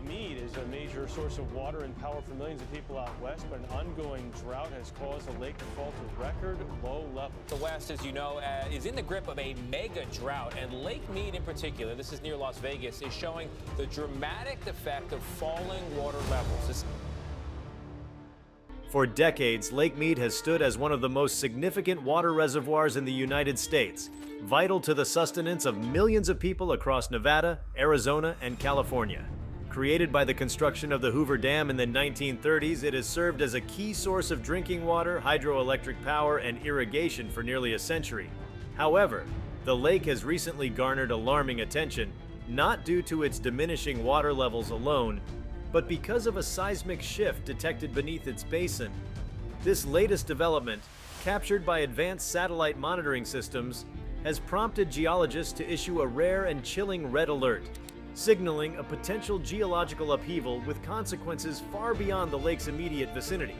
Mead is a major source of water and power for millions of people out west, but an ongoing drought has caused the lake to fall to record low levels. The West, as you know, is in the grip of a mega drought, and Lake Mead in particular, this is near Las Vegas, is showing the dramatic effect of falling water levels. For decades, Lake Mead has stood as one of the most significant water reservoirs in the United States, vital to the sustenance of millions of people across Nevada, Arizona, and California. Created by the construction of the Hoover Dam in the 1930s, it has served as a key source of drinking water, hydroelectric power, and irrigation for nearly a century. However, the lake has recently garnered alarming attention, not due to its diminishing water levels alone, but because of a seismic shift detected beneath its basin. This latest development, captured by advanced satellite monitoring systems, has prompted geologists to issue a rare and chilling red alert, signaling a potential geological upheaval with consequences far beyond the lake's immediate vicinity.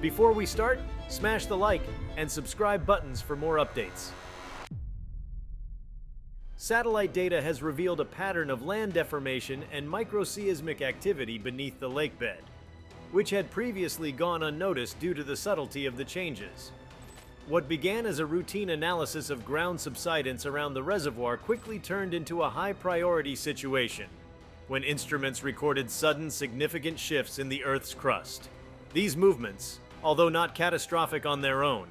Before we start, smash the like and subscribe buttons for more updates. Satellite data has revealed a pattern of land deformation and microseismic activity beneath the lake bed, which had previously gone unnoticed due to the subtlety of the changes. What began as a routine analysis of ground subsidence around the reservoir quickly turned into a high-priority situation when instruments recorded sudden, significant shifts in the Earth's crust. These movements, although not catastrophic on their own,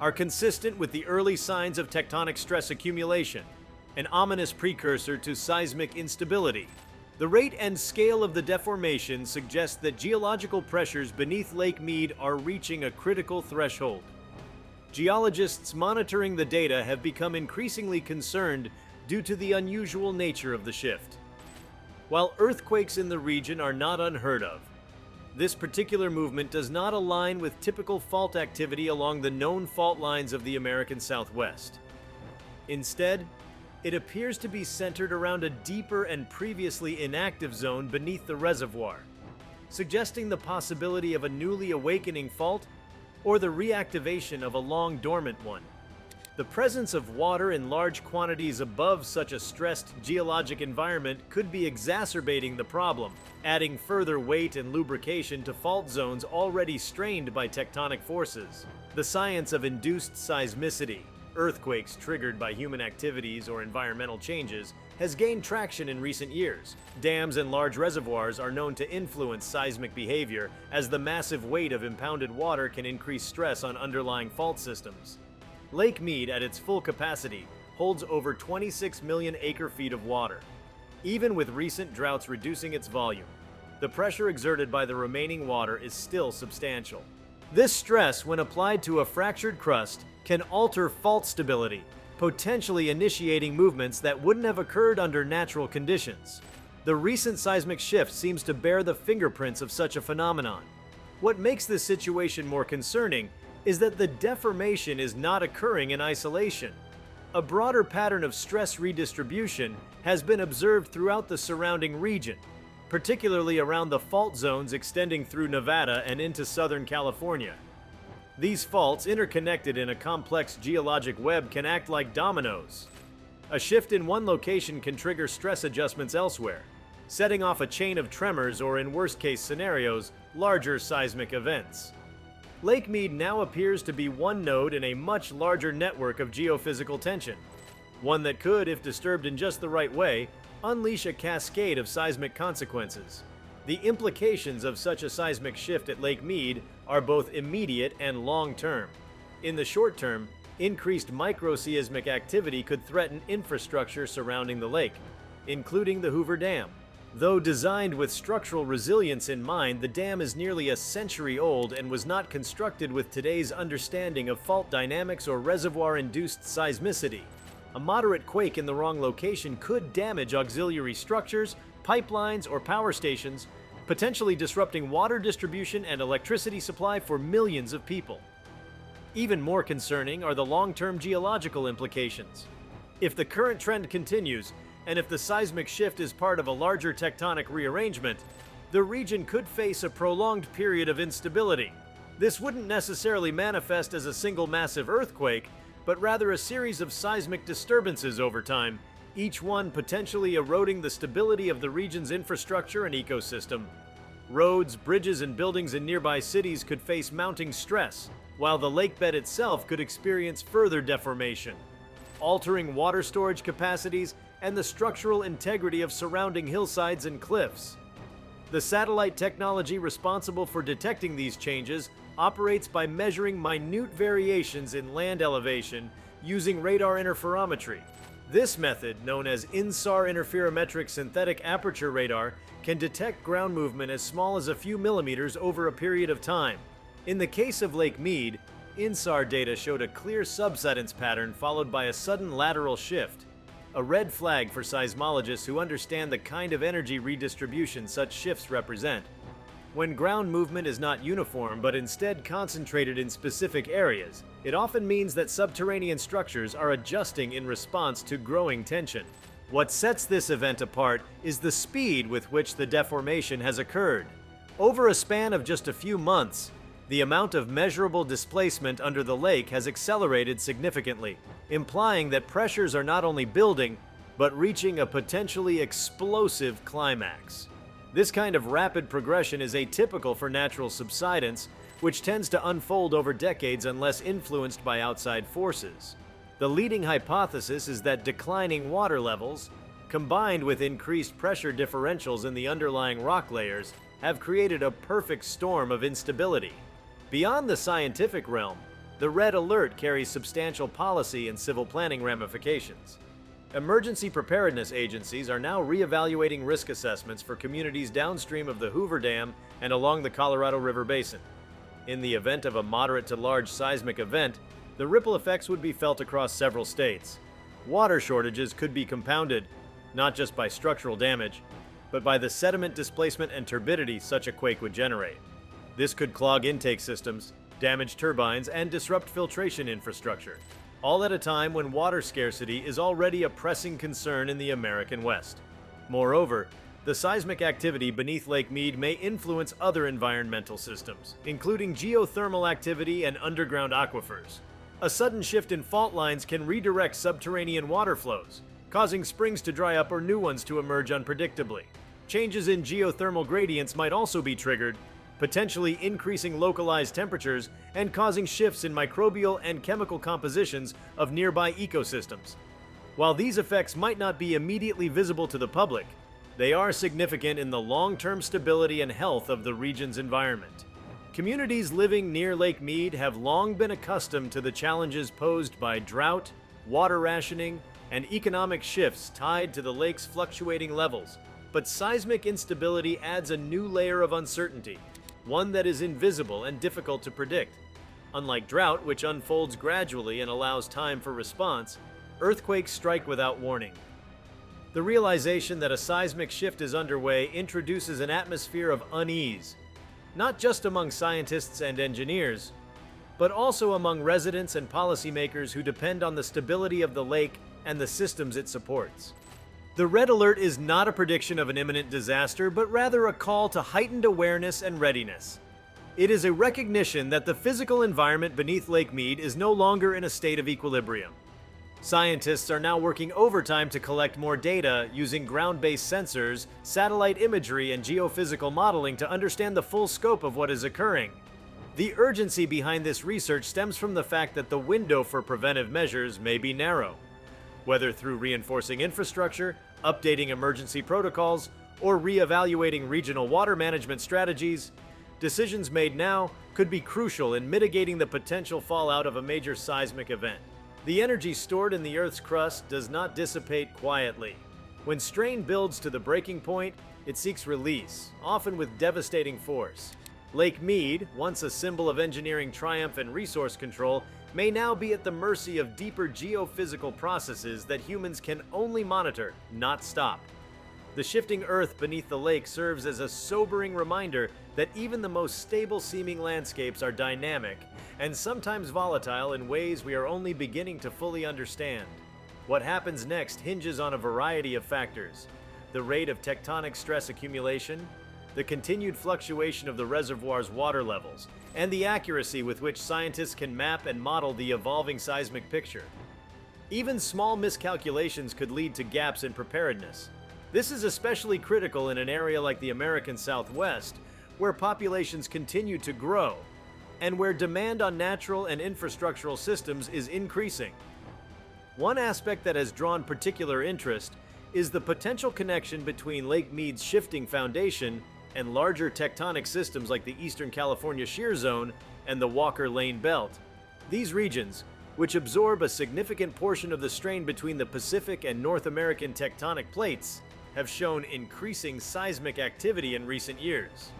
are consistent with the early signs of tectonic stress accumulation, an ominous precursor to seismic instability. The rate and scale of the deformation suggests that geological pressures beneath Lake Mead are reaching a critical threshold. Geologists monitoring the data have become increasingly concerned due to the unusual nature of the shift. While earthquakes in the region are not unheard of, this particular movement does not align with typical fault activity along the known fault lines of the American Southwest. Instead, it appears to be centered around a deeper and previously inactive zone beneath the reservoir, suggesting the possibility of a newly awakening fault or the reactivation of a long dormant one. The presence of water in large quantities above such a stressed geologic environment could be exacerbating the problem, adding further weight and lubrication to fault zones already strained by tectonic forces. The science of induced seismicity, earthquakes triggered by human activities or environmental changes, has gained traction in recent years. Dams and large reservoirs are known to influence seismic behavior, as the massive weight of impounded water can increase stress on underlying fault systems. Lake Mead, at its full capacity, holds over 26 million acre-feet of water. Even with recent droughts reducing its volume, the pressure exerted by the remaining water is still substantial. This stress, when applied to a fractured crust, can alter fault stability, potentially initiating movements that wouldn't have occurred under natural conditions. The recent seismic shift seems to bear the fingerprints of such a phenomenon. What makes this situation more concerning is that the deformation is not occurring in isolation. A broader pattern of stress redistribution has been observed throughout the surrounding region, particularly around the fault zones extending through Nevada and into Southern California. These faults, interconnected in a complex geologic web, can act like dominoes. A shift in one location can trigger stress adjustments elsewhere, setting off a chain of tremors or, in worst-case scenarios, larger seismic events. Lake Mead now appears to be one node in a much larger network of geophysical tension, one that could, if disturbed in just the right way, unleash a cascade of seismic consequences. The implications of such a seismic shift at Lake Mead are both immediate and long-term. In the short term, increased microseismic activity could threaten infrastructure surrounding the lake, including the Hoover Dam. Though designed with structural resilience in mind, the dam is nearly a century old and was not constructed with today's understanding of fault dynamics or reservoir-induced seismicity. A moderate quake in the wrong location could damage auxiliary structures, pipelines, or power stations, potentially disrupting water distribution and electricity supply for millions of people. Even more concerning are the long-term geological implications. If the current trend continues, and if the seismic shift is part of a larger tectonic rearrangement, the region could face a prolonged period of instability. This wouldn't necessarily manifest as a single massive earthquake, but rather a series of seismic disturbances over time, each one potentially eroding the stability of the region's infrastructure and ecosystem. Roads, bridges, and buildings in nearby cities could face mounting stress, while the lakebed itself could experience further deformation, altering water storage capacities and the structural integrity of surrounding hillsides and cliffs. The satellite technology responsible for detecting these changes operates by measuring minute variations in land elevation using radar interferometry. This method, known as INSAR interferometric synthetic aperture radar, can detect ground movement as small as a few millimeters over a period of time. In the case of Lake Mead, INSAR data showed a clear subsidence pattern followed by a sudden lateral shift, a red flag for seismologists who understand the kind of energy redistribution such shifts represent. When ground movement is not uniform but instead concentrated in specific areas, it often means that subterranean structures are adjusting in response to growing tension. What sets this event apart is the speed with which the deformation has occurred. Over a span of just a few months, the amount of measurable displacement under the lake has accelerated significantly, implying that pressures are not only building, but reaching a potentially explosive climax. This kind of rapid progression is atypical for natural subsidence, which tends to unfold over decades unless influenced by outside forces. The leading hypothesis is that declining water levels, combined with increased pressure differentials in the underlying rock layers, have created a perfect storm of instability. Beyond the scientific realm, the red alert carries substantial policy and civil planning ramifications. Emergency preparedness agencies are now reevaluating risk assessments for communities downstream of the Hoover Dam and along the Colorado River Basin. In the event of a moderate to large seismic event, the ripple effects would be felt across several states. Water shortages could be compounded, not just by structural damage, but by the sediment displacement and turbidity such a quake would generate. This could clog intake systems, damage turbines, and disrupt filtration infrastructure, all at a time when water scarcity is already a pressing concern in the American West. Moreover, the seismic activity beneath Lake Mead may influence other environmental systems, including geothermal activity and underground aquifers. A sudden shift in fault lines can redirect subterranean water flows, causing springs to dry up or new ones to emerge unpredictably. Changes in geothermal gradients might also be triggered, potentially increasing localized temperatures and causing shifts in microbial and chemical compositions of nearby ecosystems. While these effects might not be immediately visible to the public, they are significant in the long-term stability and health of the region's environment. Communities living near Lake Mead have long been accustomed to the challenges posed by drought, water rationing, and economic shifts tied to the lake's fluctuating levels. But seismic instability adds a new layer of uncertainty, one that is invisible and difficult to predict. Unlike drought, which unfolds gradually and allows time for response, earthquakes strike without warning. The realization that a seismic shift is underway introduces an atmosphere of unease, not just among scientists and engineers, but also among residents and policymakers who depend on the stability of the lake and the systems it supports. The red alert is not a prediction of an imminent disaster, but rather a call to heightened awareness and readiness. It is a recognition that the physical environment beneath Lake Mead is no longer in a state of equilibrium. Scientists are now working overtime to collect more data using ground-based sensors, satellite imagery, and geophysical modeling to understand the full scope of what is occurring. The urgency behind this research stems from the fact that the window for preventive measures may be narrow. Whether through reinforcing infrastructure, updating emergency protocols, or re-evaluating regional water management strategies, decisions made now could be crucial in mitigating the potential fallout of a major seismic event. The energy stored in the Earth's crust does not dissipate quietly. When strain builds to the breaking point, it seeks release, often with devastating force. Lake Mead, once a symbol of engineering triumph and resource control, may now be at the mercy of deeper geophysical processes that humans can only monitor, not stop. The shifting Earth beneath the lake serves as a sobering reminder that even the most stable-seeming landscapes are dynamic and sometimes volatile in ways we are only beginning to fully understand. What happens next hinges on a variety of factors: the rate of tectonic stress accumulation, the continued fluctuation of the reservoir's water levels, and the accuracy with which scientists can map and model the evolving seismic picture. Even small miscalculations could lead to gaps in preparedness. This is especially critical in an area like the American Southwest, where populations continue to grow, and where demand on natural and infrastructural systems is increasing. One aspect that has drawn particular interest is the potential connection between Lake Mead's shifting foundation and larger tectonic systems like the Eastern California Shear Zone and the Walker Lane Belt. These regions, which absorb a significant portion of the strain between the Pacific and North American tectonic plates, have shown increasing seismic activity in recent years.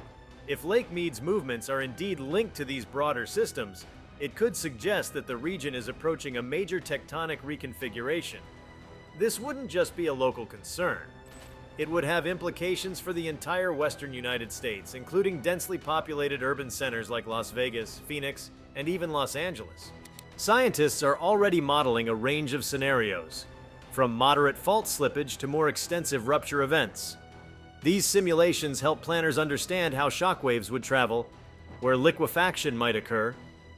If Lake Mead's movements are indeed linked to these broader systems, it could suggest that the region is approaching a major tectonic reconfiguration. This wouldn't just be a local concern. It would have implications for the entire western United States, including densely populated urban centers like Las Vegas, Phoenix, and even Los Angeles. Scientists are already modeling a range of scenarios, from moderate fault slippage to more extensive rupture events. These simulations help planners understand how shockwaves would travel, where liquefaction might occur,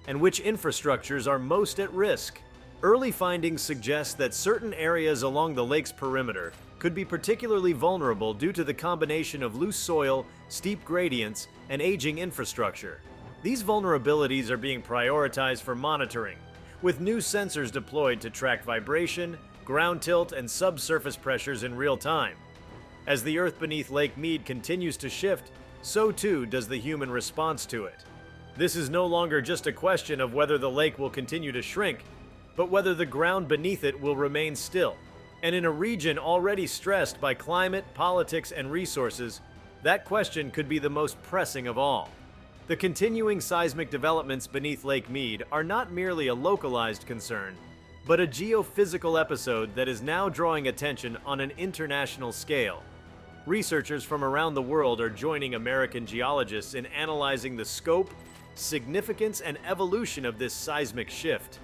and which infrastructures are most at risk. Early findings suggest that certain areas along the lake's perimeter could be particularly vulnerable due to the combination of loose soil, steep gradients, and aging infrastructure. These vulnerabilities are being prioritized for monitoring, with new sensors deployed to track vibration, ground tilt, and subsurface pressures in real time. As the earth beneath Lake Mead continues to shift, so too does the human response to it. This is no longer just a question of whether the lake will continue to shrink, but whether the ground beneath it will remain still. And in a region already stressed by climate, politics, and resources, that question could be the most pressing of all. The continuing seismic developments beneath Lake Mead are not merely a localized concern, but a geophysical episode that is now drawing attention on an international scale. Researchers from around the world are joining American geologists in analyzing the scope, significance, and evolution of this seismic shift.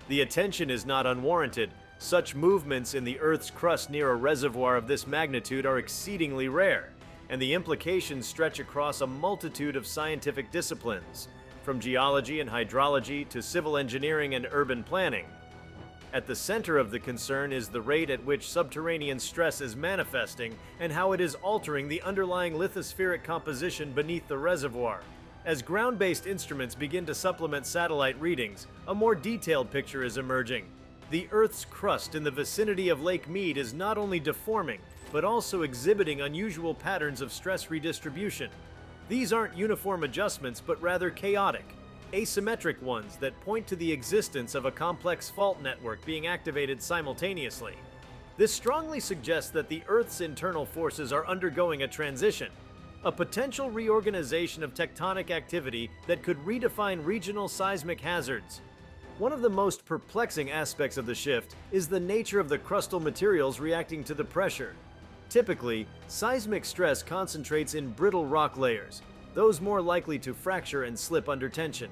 The attention is not unwarranted. Such movements in the Earth's crust near a reservoir of this magnitude are exceedingly rare, and the implications stretch across a multitude of scientific disciplines, from geology and hydrology to civil engineering and urban planning. At the center of the concern is the rate at which subterranean stress is manifesting and how it is altering the underlying lithospheric composition beneath the reservoir. As ground-based instruments begin to supplement satellite readings, a more detailed picture is emerging. The Earth's crust in the vicinity of Lake Mead is not only deforming, but also exhibiting unusual patterns of stress redistribution. These aren't uniform adjustments, but rather chaotic, asymmetric ones that point to the existence of a complex fault network being activated simultaneously. This strongly suggests that the Earth's internal forces are undergoing a transition, a potential reorganization of tectonic activity that could redefine regional seismic hazards. One of the most perplexing aspects of the shift is the nature of the crustal materials reacting to the pressure. Typically, seismic stress concentrates in brittle rock layers, those more likely to fracture and slip under tension.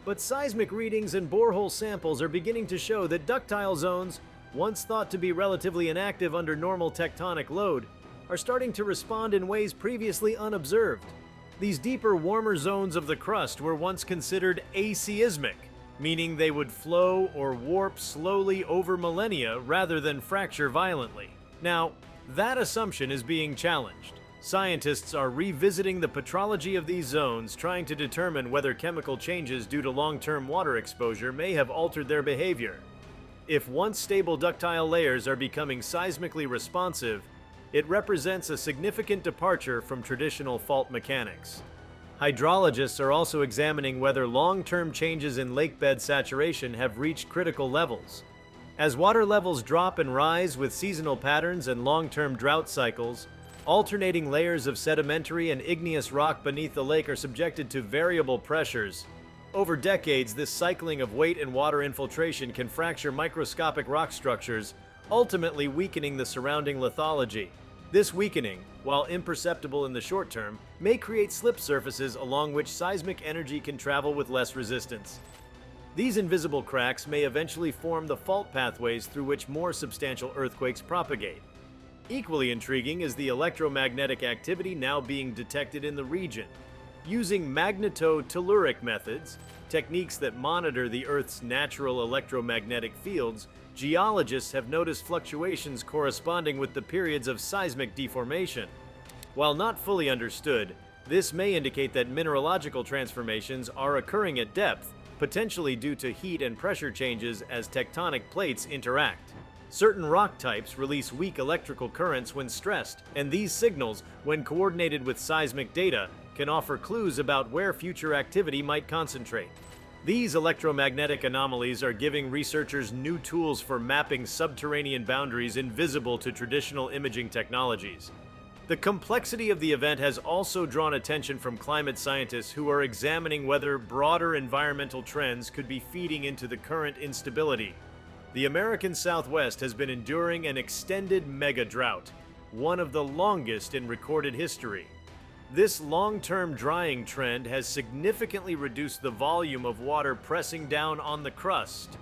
But seismic readings and borehole samples are beginning to show that ductile zones, once thought to be relatively inactive under normal tectonic load, are starting to respond in ways previously unobserved. These deeper, warmer zones of the crust were once considered aseismic, meaning they would flow or warp slowly over millennia rather than fracture violently. Now, that assumption is being challenged. Scientists are revisiting the petrology of these zones, trying to determine whether chemical changes due to long-term water exposure may have altered their behavior. If once stable ductile layers are becoming seismically responsive, it represents a significant departure from traditional fault mechanics. Hydrologists are also examining whether long-term changes in lakebed saturation have reached critical levels. As water levels drop and rise with seasonal patterns and long-term drought cycles, alternating layers of sedimentary and igneous rock beneath the lake are subjected to variable pressures. Over decades, this cycling of weight and water infiltration can fracture microscopic rock structures, ultimately weakening the surrounding lithology. This weakening, while imperceptible in the short term, may create slip surfaces along which seismic energy can travel with less resistance. These invisible cracks may eventually form the fault pathways through which more substantial earthquakes propagate. Equally intriguing is the electromagnetic activity now being detected in the region. Using magnetotelluric methods, techniques that monitor the Earth's natural electromagnetic fields, geologists have noticed fluctuations corresponding with the periods of seismic deformation. While not fully understood, this may indicate that mineralogical transformations are occurring at depth, potentially due to heat and pressure changes as tectonic plates interact. Certain rock types release weak electrical currents when stressed, and these signals, when coordinated with seismic data, can offer clues about where future activity might concentrate. These electromagnetic anomalies are giving researchers new tools for mapping subterranean boundaries invisible to traditional imaging technologies. The complexity of the event has also drawn attention from climate scientists who are examining whether broader environmental trends could be feeding into the current instability. The American Southwest has been enduring an extended mega drought, one of the longest in recorded history. This long-term drying trend has significantly reduced the volume of water pressing down on the crust,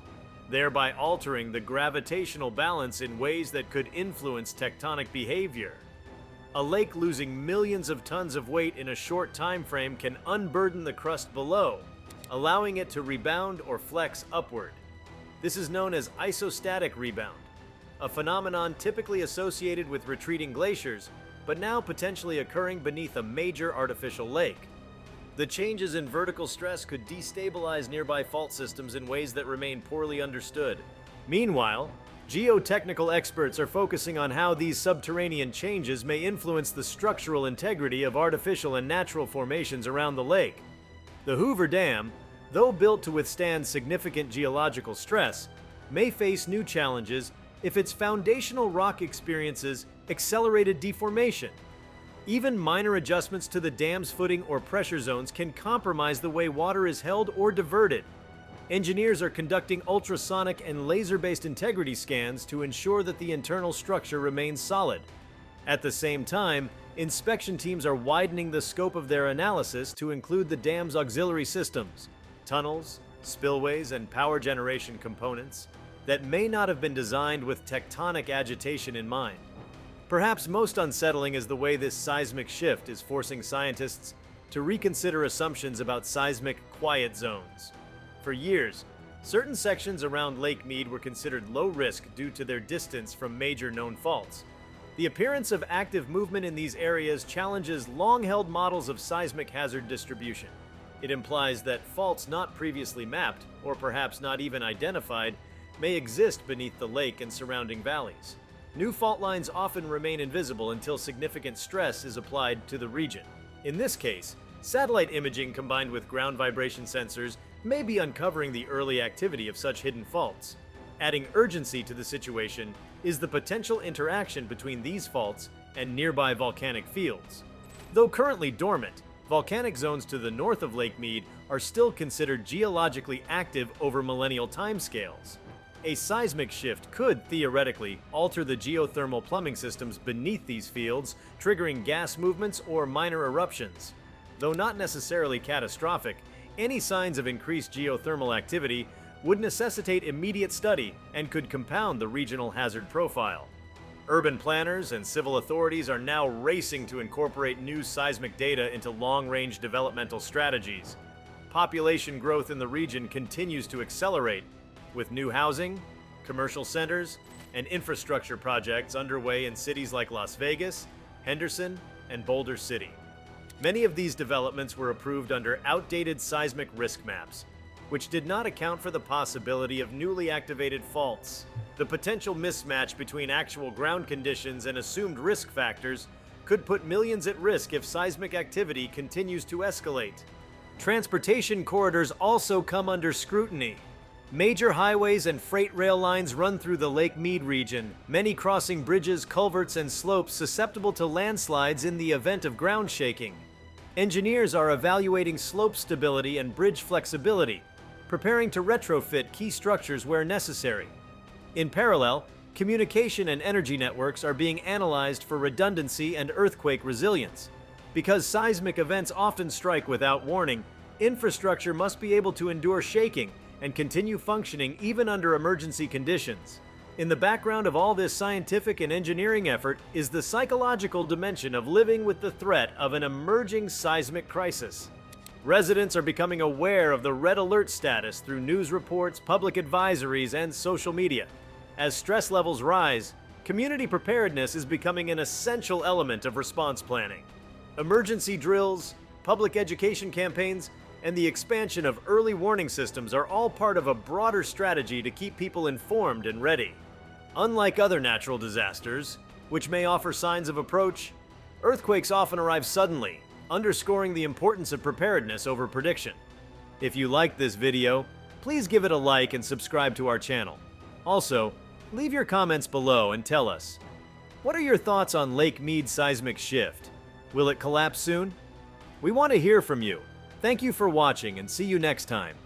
thereby altering the gravitational balance in ways that could influence tectonic behavior. A lake losing millions of tons of weight in a short time frame can unburden the crust below, allowing it to rebound or flex upward. This is known as isostatic rebound, a phenomenon typically associated with retreating glaciers, but now potentially occurring beneath a major artificial lake. The changes in vertical stress could destabilize nearby fault systems in ways that remain poorly understood. Meanwhile, geotechnical experts are focusing on how these subterranean changes may influence the structural integrity of artificial and natural formations around the lake. The Hoover Dam, though built to withstand significant geological stress, may face new challenges if its foundational rock experiences accelerated deformation. Even minor adjustments to the dam's footing or pressure zones can compromise the way water is held or diverted. Engineers are conducting ultrasonic and laser-based integrity scans to ensure that the internal structure remains solid. At the same time, inspection teams are widening the scope of their analysis to include the dam's auxiliary systems, tunnels, spillways, and power generation components that may not have been designed with tectonic agitation in mind. Perhaps most unsettling is the way this seismic shift is forcing scientists to reconsider assumptions about seismic quiet zones. For years, certain sections around Lake Mead were considered low risk due to their distance from major known faults. The appearance of active movement in these areas challenges long-held models of seismic hazard distribution. It implies that faults not previously mapped, or perhaps not even identified, may exist beneath the lake and surrounding valleys. New fault lines often remain invisible until significant stress is applied to the region. In this case, satellite imaging combined with ground vibration sensors may be uncovering the early activity of such hidden faults. Adding urgency to the situation is the potential interaction between these faults and nearby volcanic fields. Though currently dormant, volcanic zones to the north of Lake Mead are still considered geologically active over millennial timescales. A seismic shift could, theoretically, alter the geothermal plumbing systems beneath these fields, triggering gas movements or minor eruptions. Though not necessarily catastrophic, any signs of increased geothermal activity would necessitate immediate study and could compound the regional hazard profile. Urban planners and civil authorities are now racing to incorporate new seismic data into long-range developmental strategies. Population growth in the region continues to accelerate, with new housing, commercial centers, and infrastructure projects underway in cities like Las Vegas, Henderson, and Boulder City. Many of these developments were approved under outdated seismic risk maps, which did not account for the possibility of newly activated faults. The potential mismatch between actual ground conditions and assumed risk factors could put millions at risk if seismic activity continues to escalate. Transportation corridors also come under scrutiny. Major highways and freight rail lines run through the Lake Mead region, many crossing bridges, culverts, and slopes susceptible to landslides in the event of ground shaking. Engineers are evaluating slope stability and bridge flexibility, preparing to retrofit key structures where necessary. In parallel, communication and energy networks are being analyzed for redundancy and earthquake resilience. Because seismic events often strike without warning, infrastructure must be able to endure shaking and continue functioning even under emergency conditions. In the background of all this scientific and engineering effort is the psychological dimension of living with the threat of an emerging seismic crisis. Residents are becoming aware of the red alert status through news reports, public advisories, and social media. As stress levels rise, community preparedness is becoming an essential element of response planning. Emergency drills, public education campaigns, and the expansion of early warning systems are all part of a broader strategy to keep people informed and ready. Unlike other natural disasters, which may offer signs of approach, earthquakes often arrive suddenly, underscoring the importance of preparedness over prediction. If you liked this video, please give it a like and subscribe to our channel. Also, leave your comments below and tell us, what are your thoughts on Lake Mead seismic shift? Will it collapse soon? We want to hear from you. Thank you for watching and see you next time.